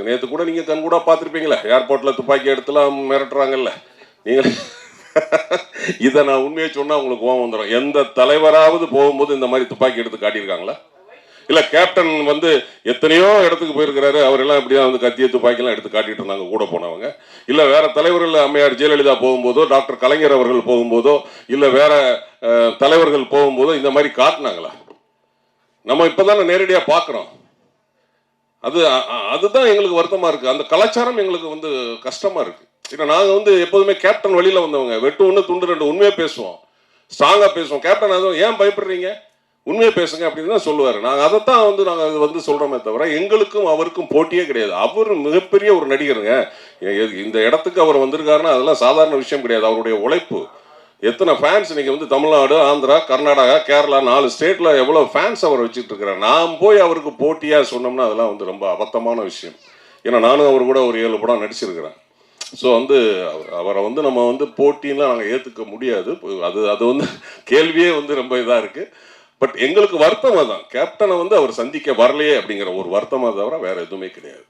நேற்று கூட நீங்கள் கண் கூட பார்த்துருப்பீங்களே, ஏர்போர்ட்டில் துப்பாக்கி எடுத்துலாம் மிரட்டுறாங்கல்ல. நீங்கள் இதை நான் உண்மையை சொன்னால் உங்களுக்கு கோவம் வந்துடும். எந்த தலைவராவது போகும்போது இந்த மாதிரி துப்பாக்கி எடுத்து காட்டியிருக்காங்களா? இல்லை கேப்டன் வந்து எத்தனையோ இடத்துக்கு போயிருக்கிறாரு, அவரெல்லாம் இப்படிதான் வந்து கத்திய துப்பாக்கிலாம் எடுத்து காட்டிட்டு இருந்தாங்க கூட போனவங்க. இல்லை வேற தலைவர்கள், அம்மையார் ஜெயலலிதா போகும்போதோ, டாக்டர் கலைஞர் அவர்கள் போகும்போதோ, இல்லை வேற தலைவர்கள் போகும்போதோ இந்த மாதிரி காட்டினாங்களா? நம்ம இப்போதானே நேரடியாக பார்க்குறோம். அதுதான் எங்களுக்கு வருத்தமாக இருக்குது. அந்த கலாச்சாரம் எங்களுக்கு வந்து கஷ்டமாக இருக்குது. ஏன்னா நாங்கள் வந்து எப்போதுமே கேப்டன் வழியில் வந்தவங்க. வெட்டு ஒன்று துண்டு ரெண்டு, உண்மையாக பேசுவோம், ஸ்ட்ராங்காக பேசுவோம். கேப்டன் அதுவும் ஏன் பயப்படுறீங்க, உண்மையை பேசுங்க அப்படின்னு தான் சொல்லுவார். நாங்கள் அதைத்தான் வந்து நாங்கள் வந்து சொல்கிறோமே தவிர எங்களுக்கும் அவருக்கும் போட்டியே கிடையாது. அவர் மிகப்பெரிய ஒரு நடிகருங்க. இந்த இடத்துக்கு அவர் வந்திருக்காருன்னா அதெல்லாம் சாதாரண விஷயம் கிடையாது. அவருடைய உழைப்பு, எத்தனை ஃபேன்ஸ் இன்னைக்கு வந்து தமிழ்நாடு, ஆந்திரா, கர்நாடகா, கேரளா 4 ஸ்டேட்டில் எவ்வளோ ஃபேன்ஸ் அவர் வச்சுட்டு இருக்கிறார். நாம் போய் அவருக்கு போட்டியாக சொன்னோம்னா அதெல்லாம் வந்து ரொம்ப அபத்தமான விஷயம். ஏன்னா நானும் அவர் கூட ஒரு 7 படம் நடிச்சிருக்கிறேன். ஸோ வந்து அவரை வந்து நம்ம வந்து போட்டின்லாம் நாங்கள் ஏற்றுக்க முடியாது. அது வந்து கேள்வியே வந்து ரொம்ப இதாக இருக்குது. பட் எங்களுக்கு வருத்தமாக தான் கேப்டனை வந்து அவர் சந்திக்க வரலையே அப்படிங்கிற ஒரு வருத்தமாக தவிர வேறு எதுவுமே கிடையாது.